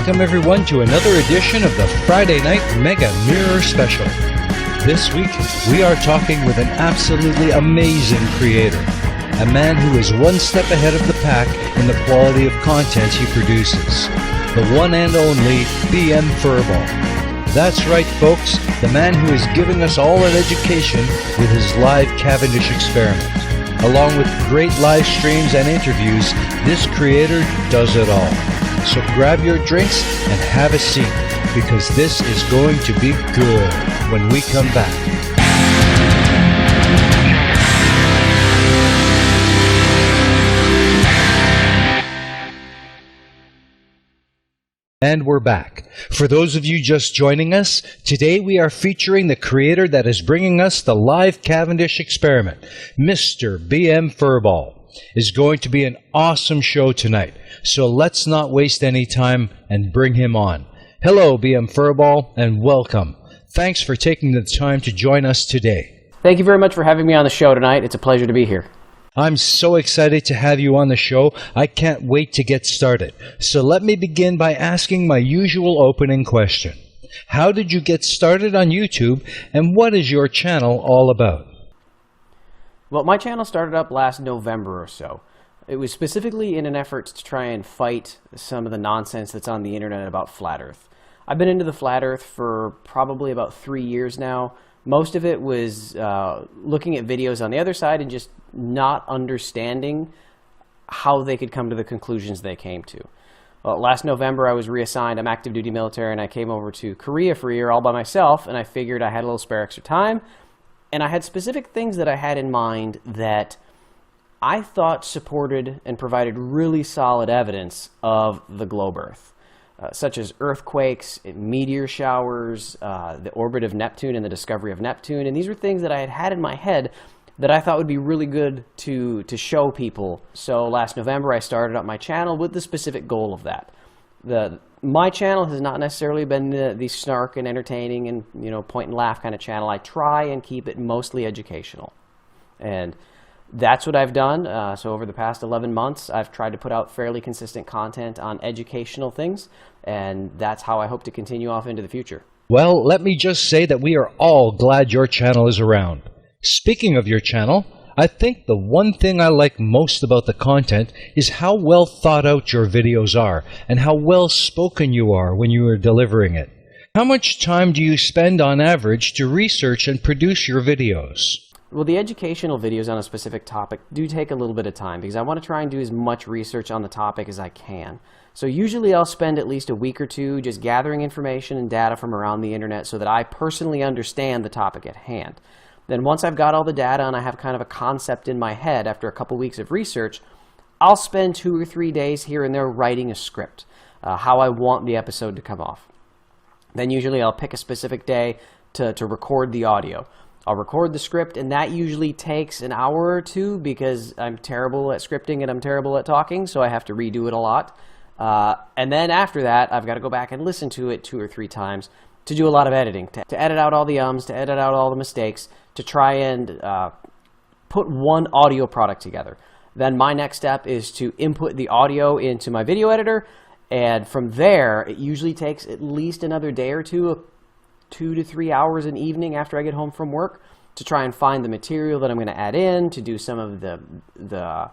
welcome everyone to another edition of the Friday Night Mega Mirror Special. This week, we are talking with an absolutely amazing creator, a man who is one step ahead of the pack in the quality of content he produces, the one and only BM Furball. That's right, folks, the man who is giving us all an education with his live Cavendish experiment. Along with great live streams and interviews, this creator does it all. So grab your drinks and have a seat, because this is going to be good when we come back. And we're back. For those of you just joining us, today we are featuring the creator that is bringing us the live Cavendish experiment. Mr. BM Furball is going to be an awesome show tonight, so let's not waste any time and bring him on. Hello, BM Furball, and welcome. Thanks for taking the time to join us today. Thank you very much for having me on the show tonight. It's a pleasure to be here. I'm so excited to have you on the show. I can't wait to get started. So let me begin by asking my usual opening question. How did you get started on YouTube, and what is your channel all about? Well, my channel started up last November or so. It was specifically in an effort to try and fight some of the nonsense that's on the internet about Flat Earth. I've been into the Flat Earth for probably about 3 years now. Most of it was looking at videos on the other side and just not understanding how they could come to the conclusions they came to. Last November, I was reassigned. I'm active duty military, and I came over to Korea for a year all by myself, and I figured I had a little spare extra time, and I had specific things that I had in mind that I thought supported and provided really solid evidence of the globe Earth. Such as earthquakes, meteor showers, the orbit of Neptune and the discovery of Neptune. And these were things that I had in my head that I thought would be really good to show people. So last November, I started up my channel with the specific goal of that. My channel has not necessarily been the snark and entertaining and point and laugh kind of channel. I try and keep it mostly educational. And that's what I've done. So over the past 11 months, I've tried to put out fairly consistent content on educational things, and that's how I hope to continue off into the future. Well, let me just say that we are all glad your channel is around. Speaking of your channel, I think the one thing I like most about the content is how well thought out your videos are and how well spoken you are when you are delivering it. How much time do you spend on average to research and produce your videos? Well, the educational videos on a specific topic do take a little bit of time because I want to try and do as much research on the topic as I can. So usually I'll spend at least a week or two just gathering information and data from around the internet so that I personally understand the topic at hand. Then once I've got all the data and I have kind of a concept in my head after a couple weeks of research, I'll spend 2 or 3 days here and there writing a script, how I want the episode to come off. Then usually I'll pick a specific day to record the audio. I'll record the script, and that usually takes an hour or two because I'm terrible at scripting and I'm terrible at talking, so I have to redo it a lot. And then after that, I've got to go back and listen to it 2 or 3 times to do a lot of editing, to edit out all the ums, to edit out all the mistakes, to try and put one audio product together. Then my next step is to input the audio into my video editor, and from there, it usually takes at least another day or two, 2 to 3 hours an evening after I get home from work to try and find the material that I'm going to add in, to do some of the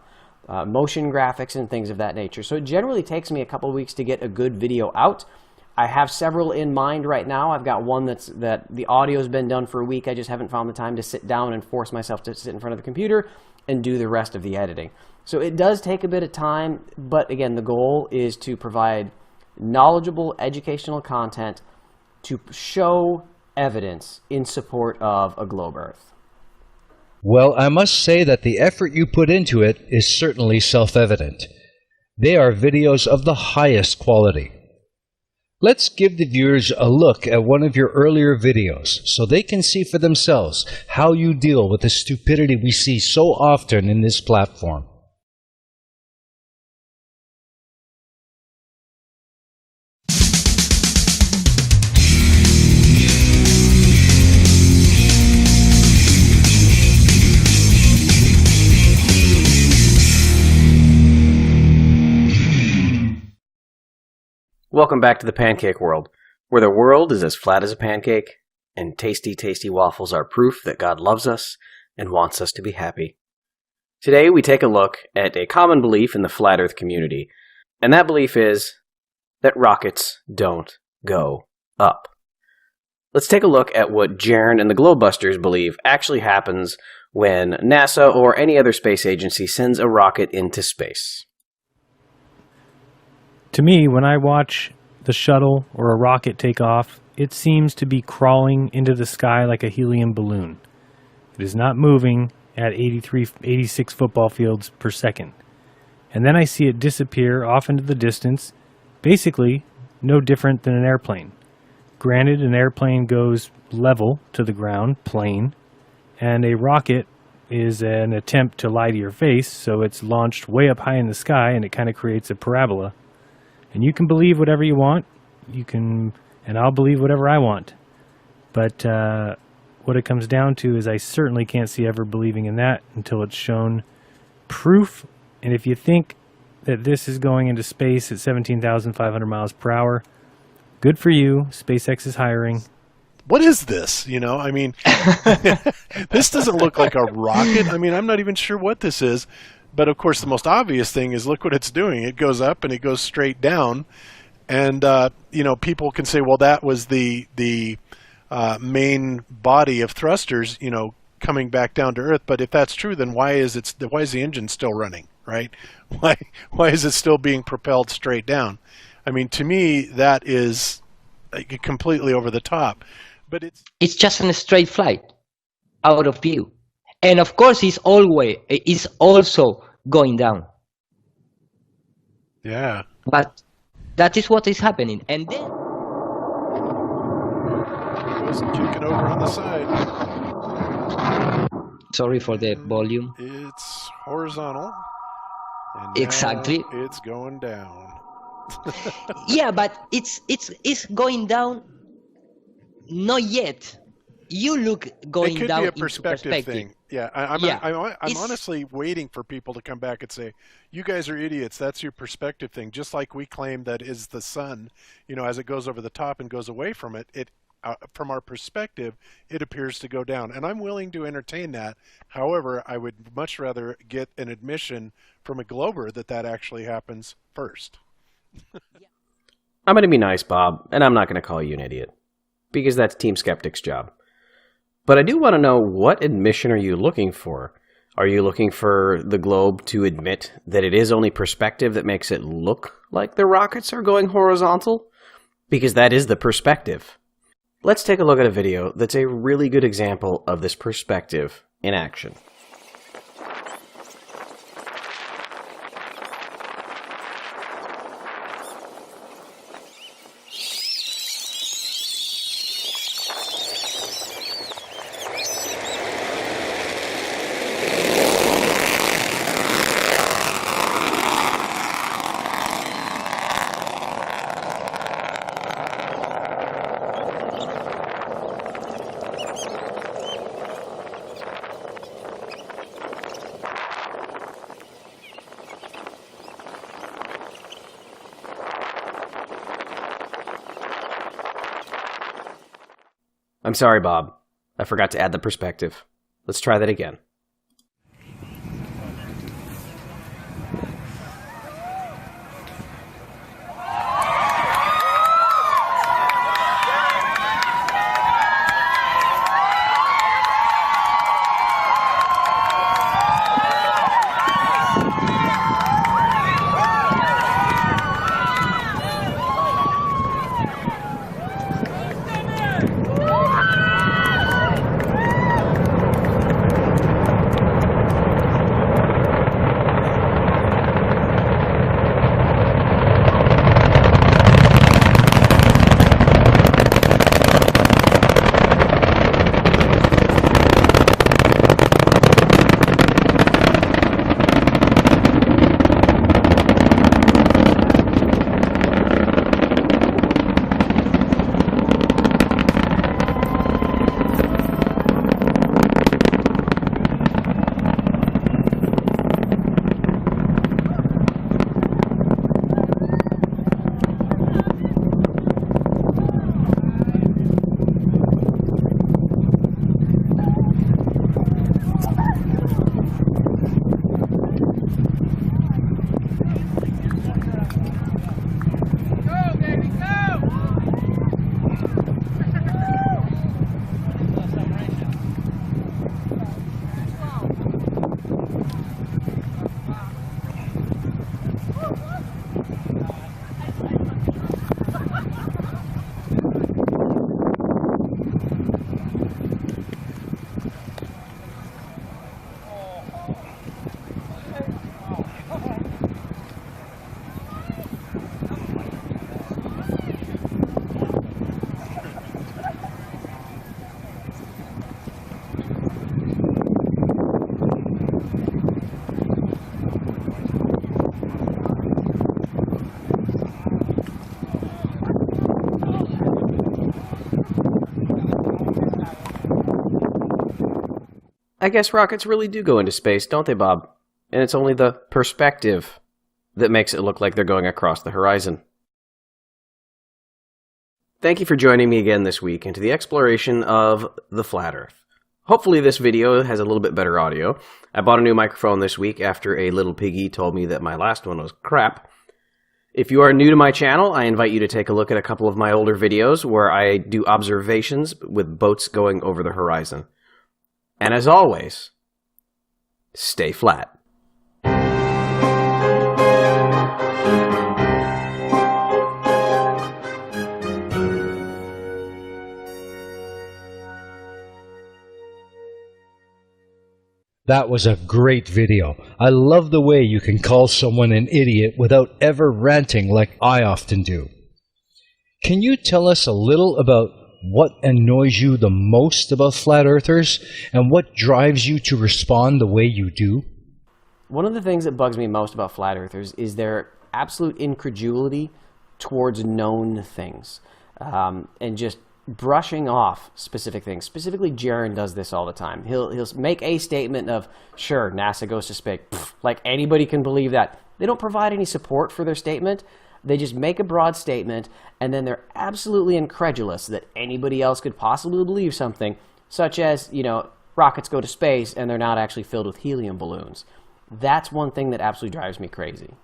motion graphics and things of that nature. So it generally takes me a couple of weeks to get a good video out. I have several in mind right now. I've got one that the audio's been done for a week. I just haven't found the time to sit down and force myself to sit in front of the computer and do the rest of the editing. So it does take a bit of time, but again, the goal is to provide knowledgeable educational content to show evidence in support of a globe Earth. Well, I must say that the effort you put into it is certainly self-evident. They are videos of the highest quality. Let's give the viewers a look at one of your earlier videos so they can see for themselves how you deal with the stupidity we see so often in this platform. Welcome back to the pancake world, where the world is as flat as a pancake, and tasty, tasty waffles are proof that God loves us and wants us to be happy. Today we take a look at a common belief in the flat earth community, and that belief is that rockets don't go up. Let's take a look at what Jaren and the Globebusters believe actually happens when NASA or any other space agency sends a rocket into space. To me, when I watch the shuttle or a rocket take off, it seems to be crawling into the sky like a helium balloon. It is not moving at 86 football fields per second. And then I see it disappear off into the distance, basically no different than an airplane. Granted, an airplane goes level to the ground, plane, and a rocket is an attempt to lie to your face, so it's launched way up high in the sky and it kind of creates a parabola. And you can believe whatever you want, and I'll believe whatever I want. But what it comes down to is I certainly can't see ever believing in that until it's shown proof. And if you think that this is going into space at 17,500 miles per hour, good for you. SpaceX is hiring. What is this? I mean, this doesn't look like a rocket. I mean, I'm not even sure what this is. But of course, the most obvious thing is look what it's doing. It goes up and it goes straight down. And, people can say, well, that was the main body of thrusters, coming back down to Earth. But if that's true, then why is the engine still running, right? Why is it still being propelled straight down? I mean, to me, that is completely over the top. But it's just a straight flight out of view. And of course, it's also going down. Yeah. But that is what is happening. And then it was kicking over on the side. Sorry for the volume. It's horizontal. And exactly. It's going down. Yeah, but it's going down. Not yet. You look going down. It could be a perspective thing. Yeah, I'm honestly waiting for people to come back and say, "You guys are idiots. That's your perspective thing." Just like we claim that is the sun. As it goes over the top and goes away from it, from our perspective, it appears to go down. And I'm willing to entertain that. However, I would much rather get an admission from a glober that actually happens first. I'm going to be nice, Bob, and I'm not going to call you an idiot, because that's Team Skeptic's job. But I do want to know, what admission are you looking for? Are you looking for the globe to admit that it is only perspective that makes it look like the rockets are going horizontal? Because that is the perspective. Let's take a look at a video that's a really good example of this perspective in action. I'm sorry, Bob. I forgot to add the perspective. Let's try that again. I guess rockets really do go into space, don't they, Bob? And it's only the perspective that makes it look like they're going across the horizon. Thank you for joining me again this week into the exploration of the flat Earth. Hopefully this video has a little bit better audio. I bought a new microphone this week after a little piggy told me that my last one was crap. If you are new to my channel, I invite you to take a look at a couple of my older videos where I do observations with boats going over the horizon. And as always, stay flat. That was a great video. I love the way you can call someone an idiot without ever ranting like I often do. Can you tell us a little about what annoys you the most about flat earthers and what drives you to respond the way you do? One of the things that bugs me most about flat earthers is their absolute incredulity towards known things, and just brushing off specific things. Specifically, Jaron does this all the time. He'll make a statement of, sure, NASA goes to space. Pfft, like anybody can believe that. They don't provide any support for their statement. They just make a broad statement, and then they're absolutely incredulous that anybody else could possibly believe something, such as, rockets go to space and they're not actually filled with helium balloons. That's one thing that absolutely drives me crazy.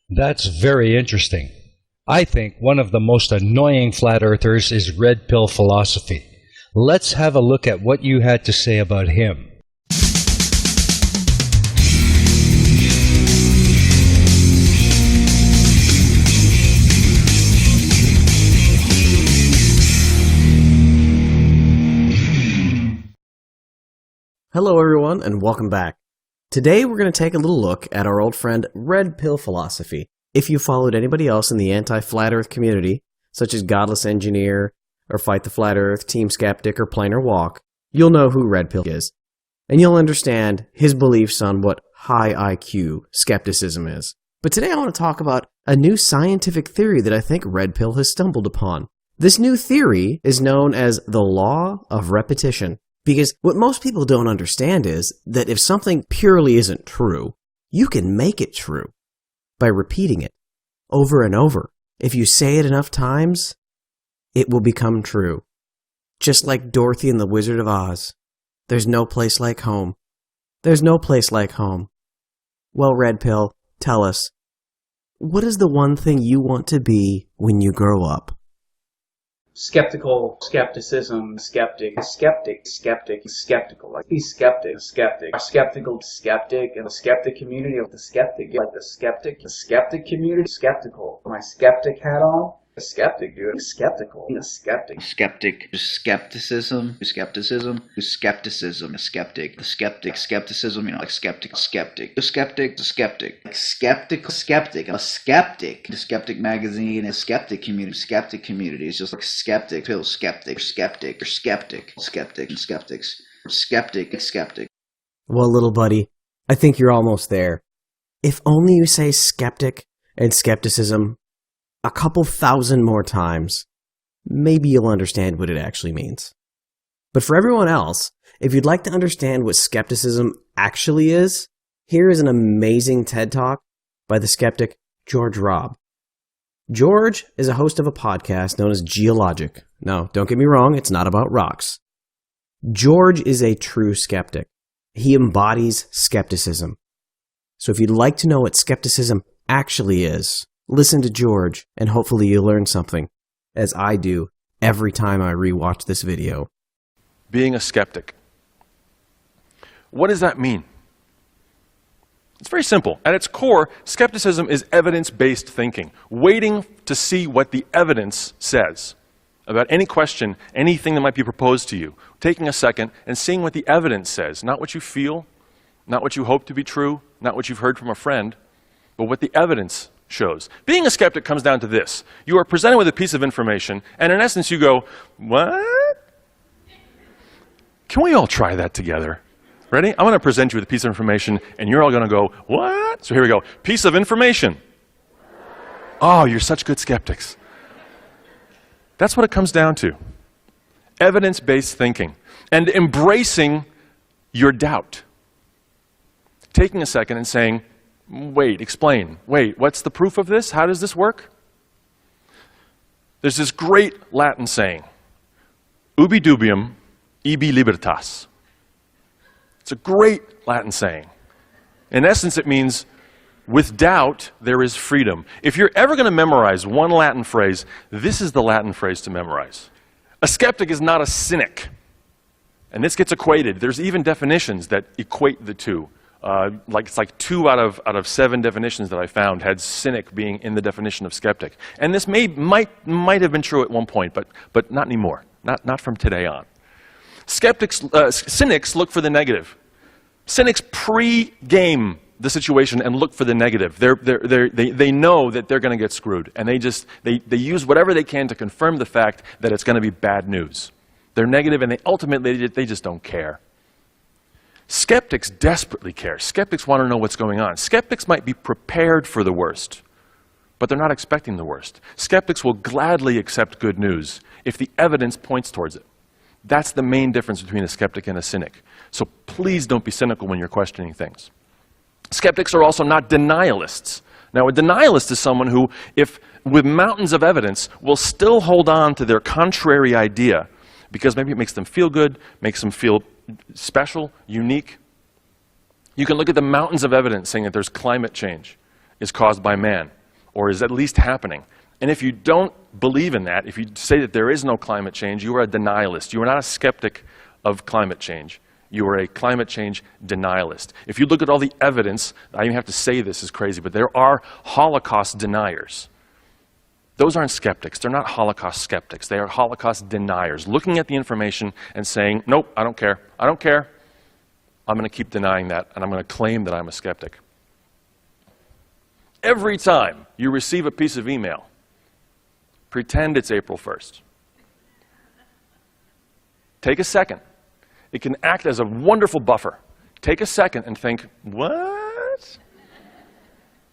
That's very interesting. I think one of the most annoying flat earthers is Red Pill Philosophy. Let's have a look at what you had to say about him. Hello everyone, and welcome back. Today we're going to take a little look at our old friend Red Pill Philosophy. If you followed anybody else in the anti-flat Earth community, such as Godless Engineer, or Fight the Flat Earth, Team Skeptic, or Plain or Walk, you'll know who Red Pill is. And you'll understand his beliefs on what high IQ skepticism is. But today I want to talk about a new scientific theory that I think Red Pill has stumbled upon. This new theory is known as the law of repetition. Because what most people don't understand is that if something purely isn't true, you can make it true by repeating it over and over. If you say it enough times, it will become true. Just like Dorothy and the Wizard of Oz. There's no place like home. There's no place like home. Well, Red Pill, tell us, what is the one thing you want to be when you grow up? Skeptical, skepticism, skeptic, skeptical. Like he's skeptic, a skeptical skeptic, and the skeptic community of the skeptic, like the skeptic community, skeptical. My skeptic hat on. A skeptic, dude. Skeptical. A skeptic. Skepticism, skepticism, skepticism, skeptic, the skepticism, like skeptic, the skeptic, skeptical skeptic, a skeptic, the skeptic magazine, a skeptic community is just like skeptic, skeptic. Well, little buddy, I think you're almost there. If only you say skeptic and skepticism a couple thousand more times, maybe you'll understand what it actually means. But for everyone else, if you'd like to understand what skepticism actually is, here is an amazing TED Talk by the skeptic George Robb. George is a host of a podcast known as Geologic. No, don't get me wrong, it's not about rocks. George is a true skeptic. He embodies skepticism. So if you'd like to know what skepticism actually is, listen to George, and hopefully you learn something, as I do every time I rewatch this video. Being a skeptic. What does that mean? It's very simple. At its core, skepticism is evidence-based thinking, waiting to see what the evidence says about any question, anything that might be proposed to you, taking a second and seeing what the evidence says, not what you feel, not what you hope to be true, not what you've heard from a friend, but what the evidence shows. Being a skeptic comes down to this. You are presented with a piece of information, and in essence you go, what? Can we all try that together? Ready? I'm going to present you with a piece of information, and you're all going to go, what? So here we go. Piece of information. Oh, you're such good skeptics. That's what it comes down to. Evidence-based thinking. And embracing your doubt. Taking a second and saying, wait, explain. Wait, what's the proof of this? How does this work? There's this great Latin saying, ubi dubium, ibi libertas. It's a great Latin saying. In essence, it means, with doubt, there is freedom. If you're ever going to memorize one Latin phrase, this is the Latin phrase to memorize. A skeptic is not a cynic. And this gets equated. There's even definitions that equate the two. It's like 2 out of 7 definitions that I found had cynic being in the definition of skeptic. And this might have been true at one point, but not anymore. Not from today on. Cynics look for the negative. Cynics pre-game the situation and look for the negative. They know that they're going to get screwed, and they use whatever they can to confirm the fact that it's going to be bad news. They're negative, and they just don't care. Skeptics desperately care. Skeptics want to know what's going on. Skeptics might be prepared for the worst, but they're not expecting the worst. Skeptics will gladly accept good news if the evidence points towards it. That's the main difference between a skeptic and a cynic. So please don't be cynical when you're questioning things. Skeptics are also not denialists. Now, a denialist is someone who, if with mountains of evidence, will still hold on to their contrary idea because maybe it makes them feel good, makes them feel special, unique. You can look at the mountains of evidence saying that there's climate change is caused by man, or is at least happening. And if you don't believe in that, if you say that there is no climate change, you are a denialist. You are not a skeptic of climate change. You are a climate change denialist. If you look at all the evidence, I even have to say this is crazy, but there are Holocaust deniers. Those aren't skeptics. They're not Holocaust skeptics. They are Holocaust deniers, looking at the information and saying, nope, I don't care. I don't care. I'm going to keep denying that, and I'm going to claim that I'm a skeptic. Every time you receive a piece of email, pretend it's April 1st. Take a second. It can act as a wonderful buffer. Take a second and think, what?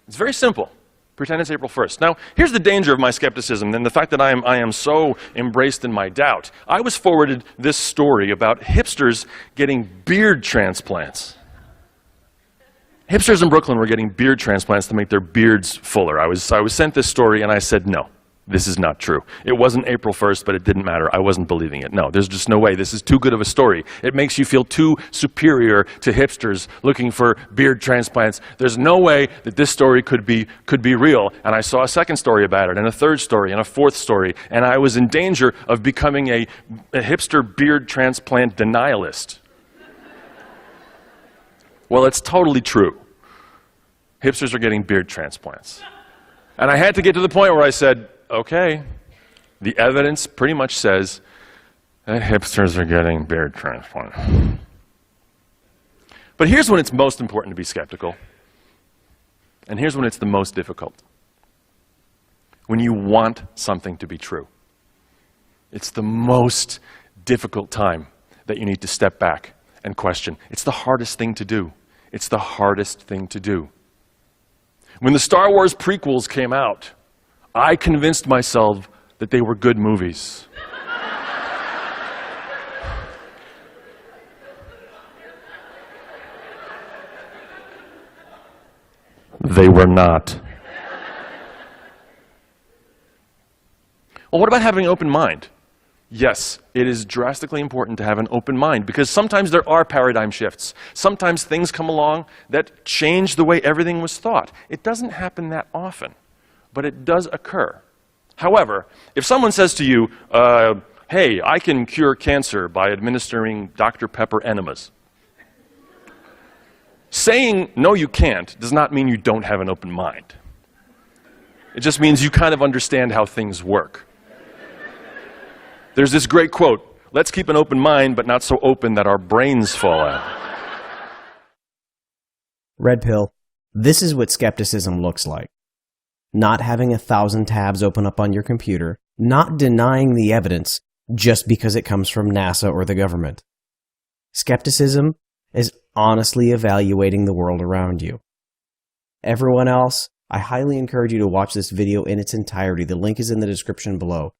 It's very simple. Pretend it's April 1st. Now, here's the danger of my skepticism and the fact that I am so embraced in my doubt. I was forwarded this story about hipsters getting beard transplants. Hipsters in Brooklyn were getting beard transplants to make their beards fuller. I was sent this story and I said, no, this is not true. It wasn't April 1st, but it didn't matter. I wasn't believing it. No, there's just no way. This is too good of a story. It makes you feel too superior to hipsters looking for beard transplants. There's no way that this story could be real. And I saw a second story about it, and a third story, and a fourth story, and I was in danger of becoming a hipster beard transplant denialist. Well, it's totally true. Hipsters are getting beard transplants. And I had to get to the point where I said, okay, the evidence pretty much says that hipsters are getting beard transplants. But here's when it's most important to be skeptical. And here's when it's the most difficult. When you want something to be true. It's the most difficult time that you need to step back and question. It's the hardest thing to do. It's the hardest thing to do. When the Star Wars prequels came out, I convinced myself that they were good movies. They were not. Well, what about having an open mind? Yes, it is drastically important to have an open mind because sometimes there are paradigm shifts. Sometimes things come along that change the way everything was thought. It doesn't happen that often, but it does occur. However, if someone says to you, hey, I can cure cancer by administering Dr. Pepper enemas, saying no you can't does not mean you don't have an open mind. It just means you kind of understand how things work. There's this great quote, let's keep an open mind, but not so open that our brains fall out. Red pill. This is what skepticism looks like. Not having 1,000 tabs open up on your computer, not denying the evidence just because it comes from NASA or the government. Skepticism is honestly evaluating the world around you. Everyone else, I highly encourage you to watch this video in its entirety. The link is in the description below.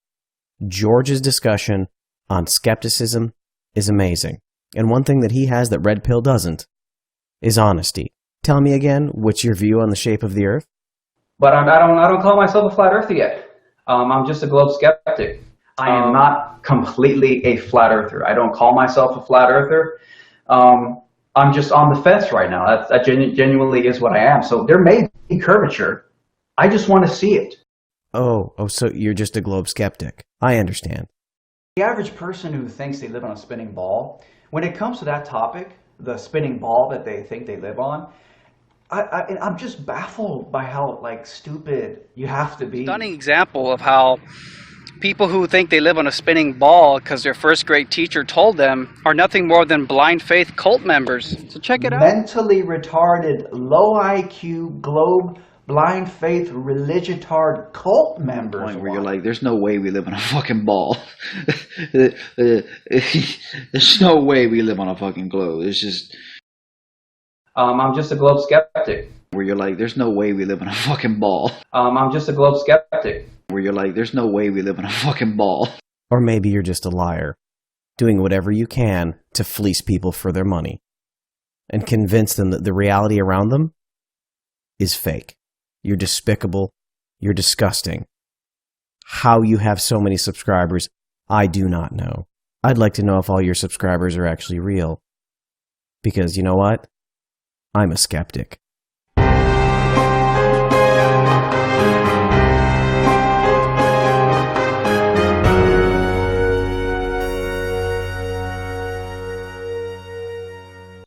George's discussion on skepticism is amazing. And one thing that he has that Red Pill doesn't is honesty. Tell me again, what's your view on the shape of the Earth? But I don't call myself a flat earther yet. I'm just a globe skeptic. I am not completely a flat earther. I don't call myself a flat earther. I'm just on the fence right now. That genuinely is what I am. So there may be curvature. I just want to see it. Oh, so you're just a globe skeptic. I understand. The average person who thinks they live on a spinning ball, when it comes to that topic, the spinning ball that they think they live on, I'm just baffled by how stupid you have to be. Stunning example of how people who think they live on a spinning ball because their first grade teacher told them are nothing more than blind faith cult members. So check it out. Mentally retarded, low IQ, globe, blind faith, religitard cult members. Point where you're like, there's no way we live on a fucking ball. There's no way we live on a fucking globe. It's just... I'm just a globe skeptic. Where you're like, there's no way we live on a fucking ball. I'm just a globe skeptic. Where you're like, there's no way we live on a fucking ball. Or maybe you're just a liar, doing whatever you can to fleece people for their money and convince them that the reality around them is fake. You're despicable. You're disgusting. How you have so many subscribers, I do not know. I'd like to know if all your subscribers are actually real. Because you know what? I'm a skeptic.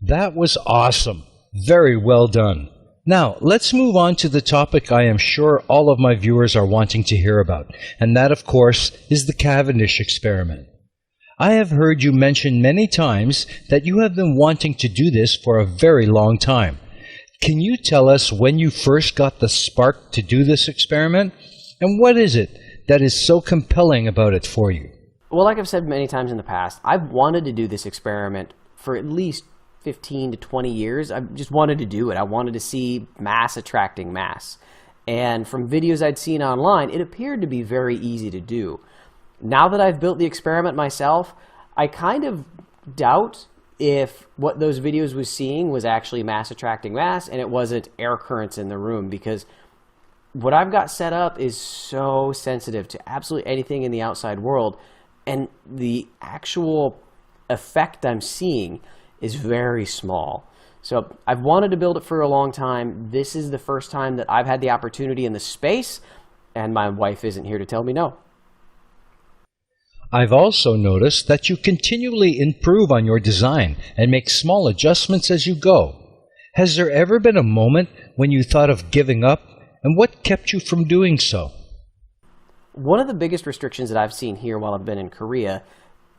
That was awesome. Very well done. Now, let's move on to the topic I am sure all of my viewers are wanting to hear about, and that, of course, is the Cavendish experiment. I have heard you mention many times that you have been wanting to do this for a very long time. Can you tell us when you first got the spark to do this experiment? And what is it that is so compelling about it for you? Well, like I've said many times in the past, I've wanted to do this experiment for at least 15 to 20 years. I just wanted to do it. I wanted to see mass attracting mass. And from videos I'd seen online, it appeared to be very easy to do. Now that I've built the experiment myself, I kind of doubt if what those videos was seeing was actually mass attracting mass and it wasn't air currents in the room, because what I've got set up is so sensitive to absolutely anything in the outside world, and the actual effect I'm seeing is very small. So I've wanted to build it for a long time. This is the first time that I've had the opportunity in the space, and my wife isn't here to tell me no. I've also noticed that you continually improve on your design and make small adjustments as you go. Has there ever been a moment when you thought of giving up, and what kept you from doing so? One of the biggest restrictions that I've seen here while I've been in Korea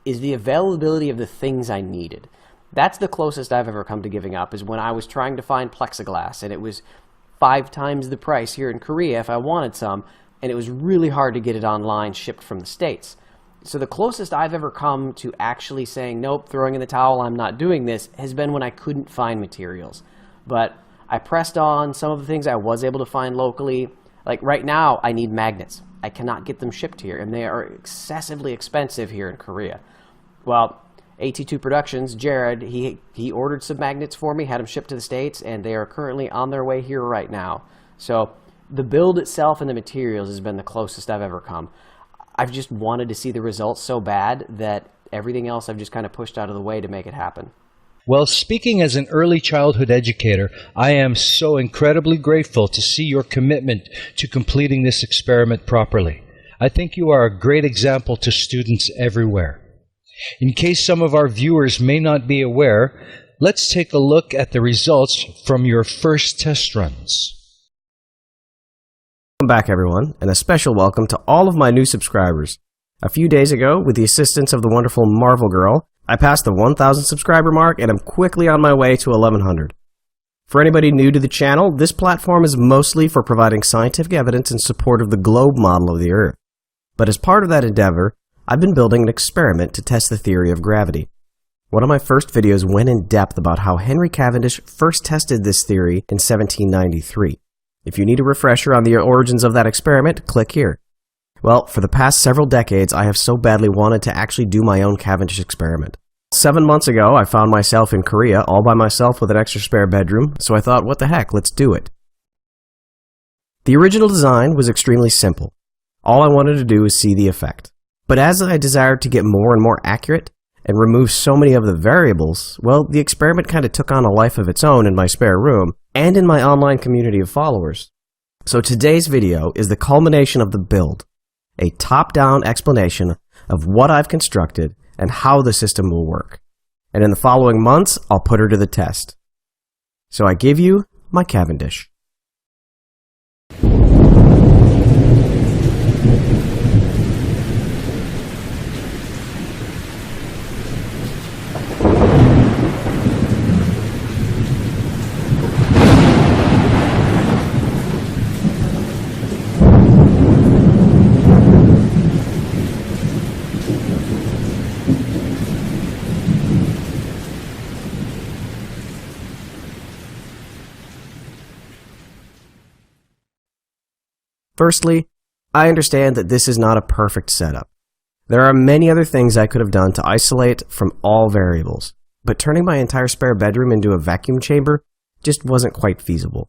is the availability of the things I needed. That's the closest I've ever come to giving up, is when I was trying to find plexiglass, and it was 5 times the price here in Korea if I wanted some, and it was really hard to get it online shipped from the States. So the closest I've ever come to actually saying, nope, throwing in the towel, I'm not doing this, has been when I couldn't find materials. But I pressed on some of the things I was able to find locally. Like right now, I need magnets. I cannot get them shipped here, and they are excessively expensive here in Korea. Well, AT2 Productions, Jared, he ordered some magnets for me, had them shipped to the States, and they are currently on their way here right now. So the build itself and the materials has been the closest I've ever come. I've just wanted to see the results so bad that everything else I've just kind of pushed out of the way to make it happen. Well, speaking as an early childhood educator, I am so incredibly grateful to see your commitment to completing this experiment properly. I think you are a great example to students everywhere. In case some of our viewers may not be aware, let's take a look at the results from your first test runs. Welcome back, everyone, and a special welcome to all of my new subscribers. A few days ago, with the assistance of the wonderful Marvel Girl, I passed the 1,000 subscriber mark, and I'm quickly on my way to 1,100. For anybody new to the channel, this platform is mostly for providing scientific evidence in support of the globe model of the Earth. But as part of that endeavor, I've been building an experiment to test the theory of gravity. One of my first videos went in depth about how Henry Cavendish first tested this theory in 1793. If you need a refresher on the origins of that experiment, click here. Well, for the past several decades, I have so badly wanted to actually do my own Cavendish experiment. 7 months ago, I found myself in Korea all by myself with an extra spare bedroom, so I thought, what the heck, let's do it. The original design was extremely simple. All I wanted to do was see the effect. But as I desired to get more and more accurate and remove so many of the variables, well, the experiment kind of took on a life of its own in my spare room and in my online community of followers. So today's video is the culmination of the build, a top-down explanation of what I've constructed and how the system will work. And in the following months, I'll put her to the test. So I give you my Cavendish. Firstly, I understand that this is not a perfect setup. There are many other things I could have done to isolate from all variables, but turning my entire spare bedroom into a vacuum chamber just wasn't quite feasible.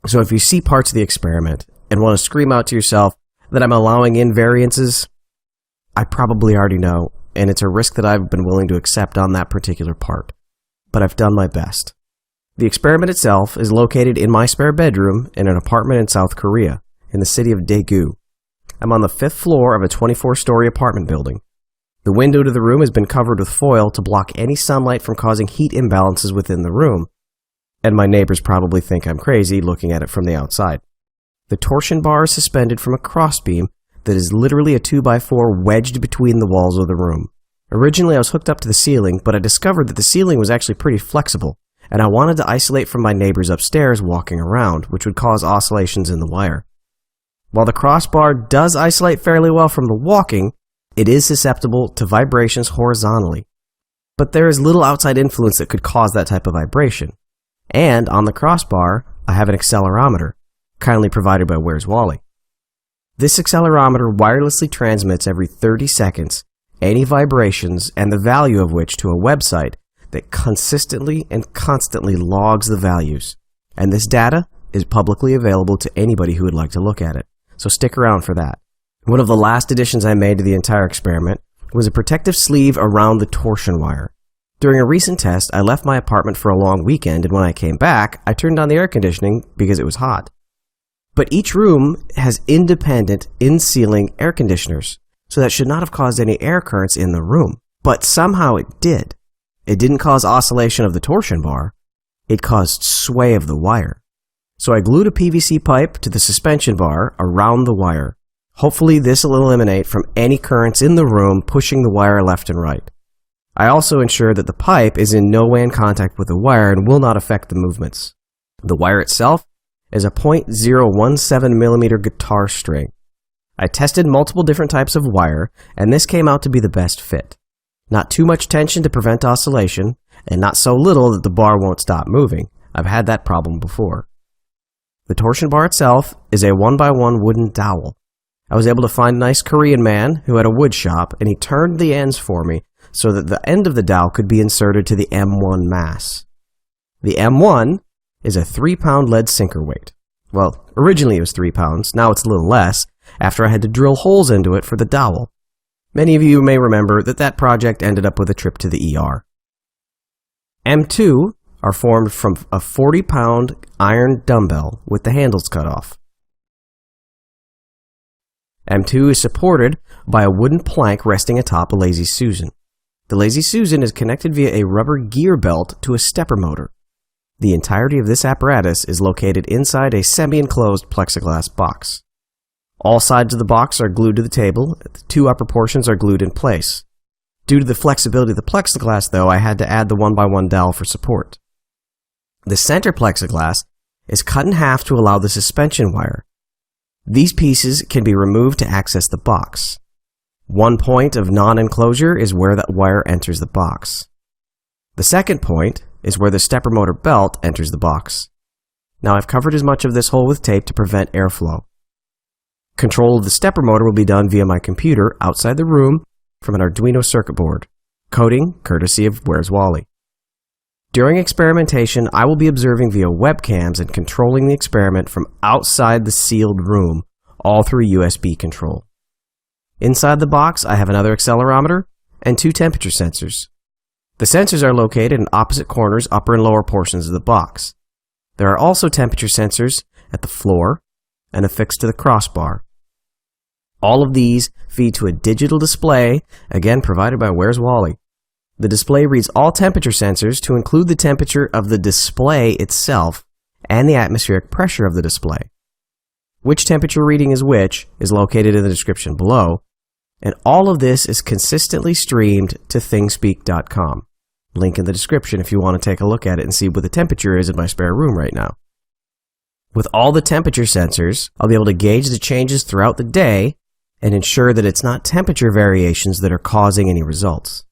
So if you see parts of the experiment and want to scream out to yourself that I'm allowing in variances, I probably already know, and it's a risk that I've been willing to accept on that particular part. But I've done my best. The experiment itself is located in my spare bedroom in an apartment in South Korea, in the city of Daegu. I'm on the 5th floor of a 24-story apartment building. The window to the room has been covered with foil to block any sunlight from causing heat imbalances within the room. And my neighbors probably think I'm crazy looking at it from the outside. The torsion bar is suspended from a crossbeam that is literally a 2x4 wedged between the walls of the room. Originally I was hooked up to the ceiling, but I discovered that the ceiling was actually pretty flexible, and I wanted to isolate from my neighbors upstairs walking around, which would cause oscillations in the wire. While the crossbar does isolate fairly well from the walking, it is susceptible to vibrations horizontally. But there is little outside influence that could cause that type of vibration. And on the crossbar, I have an accelerometer, kindly provided by Where's Wally. This accelerometer wirelessly transmits every 30 seconds any vibrations and the value of which to a website that consistently and constantly logs the values. And this data is publicly available to anybody who would like to look at it. So stick around for that. One of the last additions I made to the entire experiment was a protective sleeve around the torsion wire. During a recent test, I left my apartment for a long weekend, and when I came back, I turned on the air conditioning because it was hot. But each room has independent, in-ceiling air conditioners, so that should not have caused any air currents in the room. But somehow it did. It didn't cause oscillation of the torsion bar. It caused sway of the wire. So I glued a PVC pipe to the suspension bar around the wire. Hopefully this will eliminate from any currents in the room pushing the wire left and right. I also ensure that the pipe is in no way in contact with the wire and will not affect the movements. The wire itself is a 0.017mm guitar string. I tested multiple different types of wire, and this came out to be the best fit. Not too much tension to prevent oscillation, and not so little that the bar won't stop moving. I've had that problem before. The torsion bar itself is a 1x1 wooden dowel. I was able to find a nice Korean man who had a wood shop, and he turned the ends for me so that the end of the dowel could be inserted to the M1 mass. The M1 is a 3-pound lead sinker weight. Well, originally it was 3 pounds, now it's a little less, after I had to drill holes into it for the dowel. Many of you may remember that that project ended up with a trip to the ER. M2 are formed from a 40-pound iron dumbbell with the handles cut off. M2 is supported by a wooden plank resting atop a Lazy Susan. The Lazy Susan is connected via a rubber gear belt to a stepper motor. The entirety of this apparatus is located inside a semi-enclosed plexiglass box. All sides of the box are glued to the table. The 2 upper portions are glued in place. Due to the flexibility of the plexiglass, though, I had to add the 1x1 dowel for support. The center plexiglass is cut in half to allow the suspension wire. These pieces can be removed to access the box. One point of non-enclosure is where that wire enters the box. The second point is where the stepper motor belt enters the box. Now I've covered as much of this hole with tape to prevent airflow. Control of the stepper motor will be done via my computer outside the room from an Arduino circuit board. Coding courtesy of Where's Wally. During experimentation, I will be observing via webcams and controlling the experiment from outside the sealed room, all through USB control. Inside the box, I have another accelerometer and 2 temperature sensors. The sensors are located in opposite corners, upper and lower portions of the box. There are also temperature sensors at the floor and affixed to the crossbar. All of these feed to a digital display, again provided by Where's Wally. The display reads all temperature sensors to include the temperature of the display itself and the atmospheric pressure of the display. Which temperature reading is which is located in the description below, and all of this is consistently streamed to thingspeak.com. Link in the description if you want to take a look at it and see what the temperature is in my spare room right now. With all the temperature sensors, I'll be able to gauge the changes throughout the day and ensure that it's not temperature variations that are causing any results.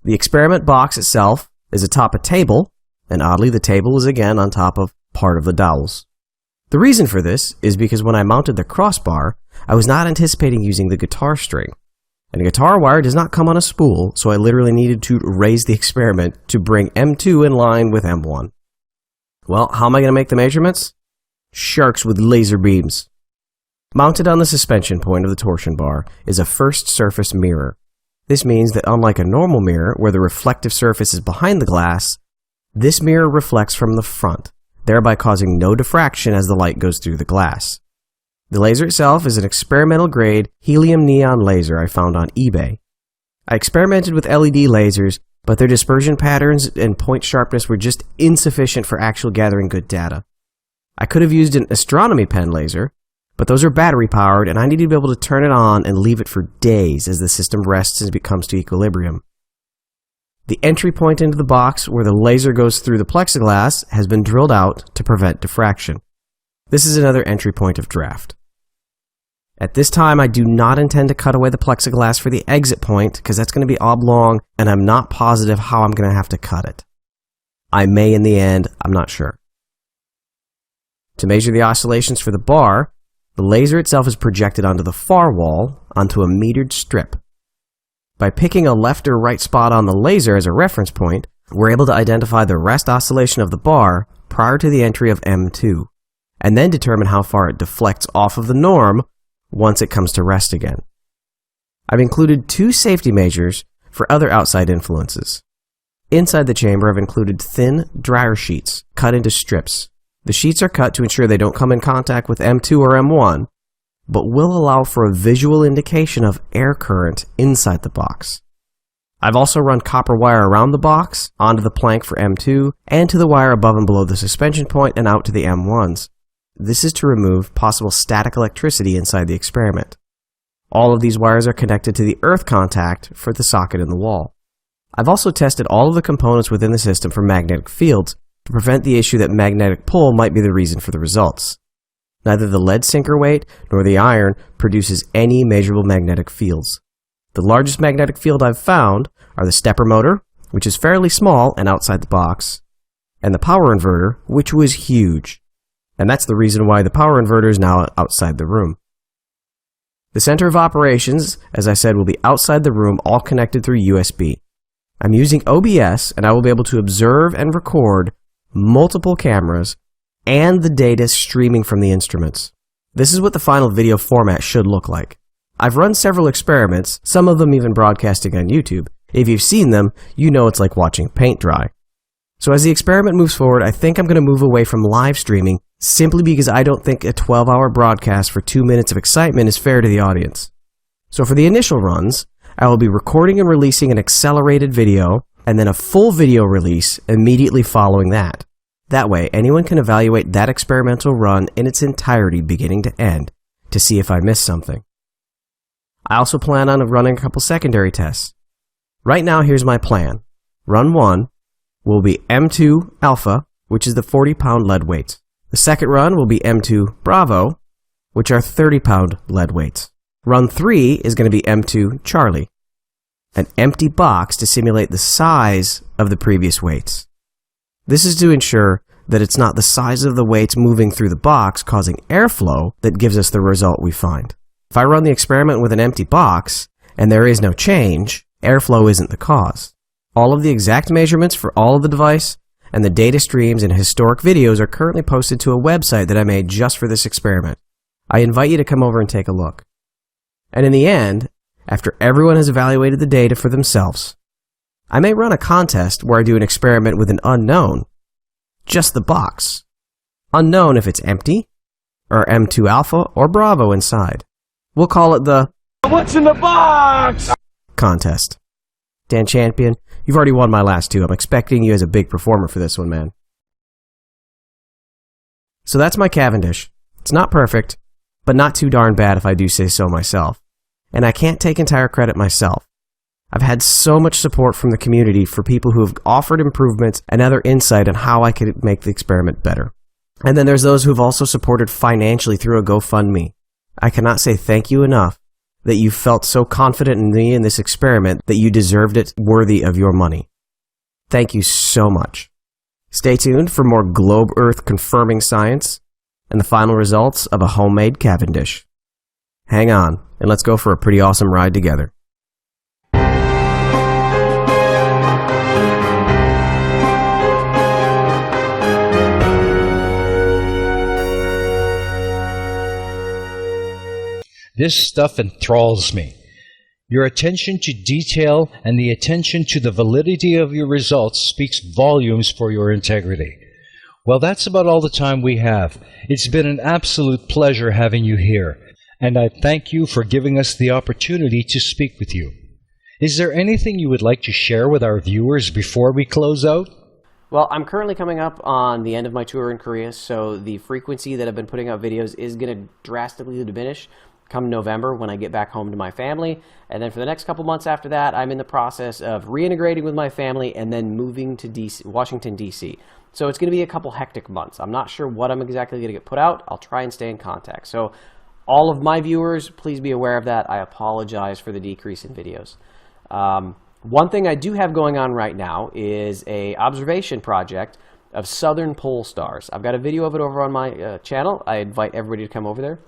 The experiment box itself is atop a table, and oddly the table is again on top of part of the dowels. The reason for this is because when I mounted the crossbar, I was not anticipating using the guitar string. And a guitar wire does not come on a spool, so I literally needed to raise the experiment to bring M2 in line with M1. Well, how am I going to make the measurements? Sharks with laser beams. Mounted on the suspension point of the torsion bar is a first surface mirror. This means that unlike a normal mirror, where the reflective surface is behind the glass, this mirror reflects from the front, thereby causing no diffraction as the light goes through the glass. The laser itself is an experimental-grade helium neon laser I found on eBay. I experimented with LED lasers, but their dispersion patterns and point sharpness were just insufficient for actually gathering good data. I could have used an astronomy pen laser, but those are battery-powered, and I needed to be able to turn it on and leave it for days as the system rests and becomes to equilibrium. The entry point into the box where the laser goes through the plexiglass has been drilled out to prevent diffraction. This is another entry point of draft. At this time, I do not intend to cut away the plexiglass for the exit point because that's going to be oblong, and I'm not positive how I'm going to have to cut it. I may in the end, I'm not sure. To measure the oscillations for the bar, the laser itself is projected onto the far wall onto a metered strip. By picking a left or right spot on the laser as a reference point, we're able to identify the rest oscillation of the bar prior to the entry of M2, and then determine how far it deflects off of the norm once it comes to rest again. I've included 2 safety measures for other outside influences. Inside the chamber, I've included thin dryer sheets cut into strips. The sheets are cut to ensure they don't come in contact with M2 or M1, but will allow for a visual indication of air current inside the box. I've also run copper wire around the box, onto the plank for M2, and to the wire above and below the suspension point and out to the M1s. This is to remove possible static electricity inside the experiment. All of these wires are connected to the earth contact for the socket in the wall. I've also tested all of the components within the system for magnetic fields to prevent the issue that magnetic pull might be the reason for the results. Neither the lead sinker weight nor the iron produces any measurable magnetic fields. The largest magnetic field I've found are the stepper motor, which is fairly small and outside the box, and the power inverter, which was huge. And that's the reason why the power inverter is now outside the room. The center of operations, as I said, will be outside the room, all connected through USB. I'm using OBS, and I will be able to observe and record multiple cameras and the data streaming from the instruments. This is what the final video format should look like. I've run several experiments, some of them even broadcasting on YouTube. If you've seen them, you know it's like watching paint dry. So as the experiment moves forward, I think I'm going to move away from live streaming simply because I don't think a 12-hour broadcast for 2 minutes of excitement is fair to the audience. So for the initial runs, I will be recording and releasing an accelerated video and then a full video release immediately following that. That way, anyone can evaluate that experimental run in its entirety beginning to end to see if I missed something. I also plan on running a couple secondary tests. Right now, here's my plan. Run 1 will be M2 Alpha, which is the 40-pound lead weights. The second run will be M2 Bravo, which are 30-pound lead weights. Run 3 is going to be M2 Charlie, an empty box to simulate the size of the previous weights. This is to ensure that it's not the size of the weights moving through the box causing airflow that gives us the result we find. If I run the experiment with an empty box and there is no change, airflow isn't the cause. All of the exact measurements for all of the device and the data streams and historic videos are currently posted to a website that I made just for this experiment. I invite you to come over and take a look. And in the end, after everyone has evaluated the data for themselves, I may run a contest where I do an experiment with an unknown, just the box. Unknown if it's empty, or M2 Alpha or Bravo inside. We'll call it the "What's in the box?" contest. Dan Champion, you've already won my last two. I'm expecting you as a big performer for this one, man. So that's my Cavendish. It's not perfect, but not too darn bad if I do say so myself. And I can't take entire credit myself. I've had so much support from the community for people who have offered improvements and other insight on how I could make the experiment better. And then there's those who've also supported financially through a GoFundMe. I cannot say thank you enough that you felt so confident in me in this experiment that you deserved it, worthy of your money. Thank you so much. Stay tuned for more globe Earth confirming science and the final results of a homemade Cavendish. Hang on, and let's go for a pretty awesome ride together. This stuff enthralls me. Your attention to detail and the attention to the validity of your results speaks volumes for your integrity. Well, that's about all the time we have. It's been an absolute pleasure having you here, and I thank you for giving us the opportunity to speak with you. Is there anything you would like to share with our viewers before we close out? Well, I'm currently coming up on the end of my tour in Korea, so the frequency that I've been putting out videos is going to drastically diminish come November when I get back home to my family. And then for the next couple months after that, I'm in the process of reintegrating with my family and then moving to Washington, D.C. So it's going to be a couple hectic months. I'm not sure what I'm exactly going to get put out. I'll try and stay in contact. So all of my viewers, please be aware of that. I apologize for the decrease in videos. One thing I do have going on right now is a observation project of southern pole stars. I've got a video of it over on my channel. I invite everybody to come over there.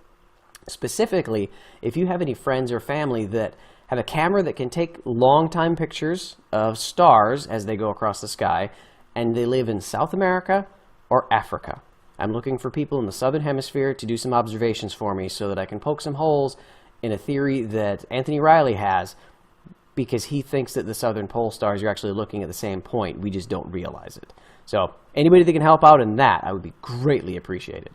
Specifically, if you have any friends or family that have a camera that can take long-time pictures of stars as they go across the sky, and they live in South America or Africa. I'm looking for people in the Southern Hemisphere to do some observations for me so that I can poke some holes in a theory that Anthony Riley has, because he thinks that the southern pole stars are actually looking at the same point. We just don't realize it. So anybody that can help out in that, I would be greatly appreciated.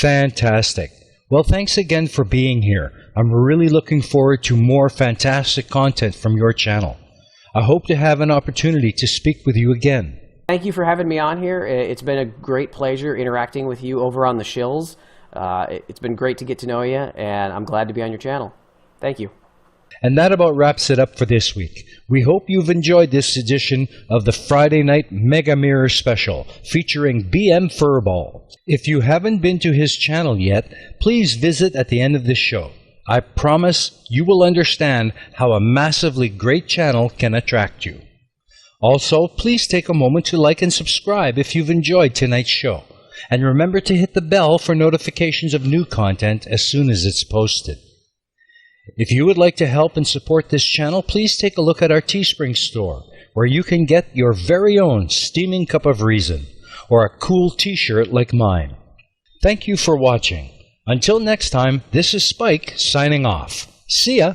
Fantastic. Well, thanks again for being here. I'm really looking forward to more fantastic content from your channel. I hope to have an opportunity to speak with you again. Thank you for having me on here. It's been a great pleasure interacting with you over on the shills. It's been great to get to know you, and I'm glad to be on your channel. Thank you. And that about wraps it up for this week. We hope you've enjoyed this edition of the Friday Night Mega Mirror Special featuring BM Furball. If you haven't been to his channel yet, please visit at the end of this show. I promise you will understand how a massively great channel can attract you. Also, please take a moment to like and subscribe if you've enjoyed tonight's show. And remember to hit the bell for notifications of new content as soon as it's posted. If you would like to help and support this channel, please take a look at our Teespring store, where you can get your very own steaming cup of reason, or a cool t-shirt like mine. Thank you for watching. Until next time, this is Spike signing off. See ya!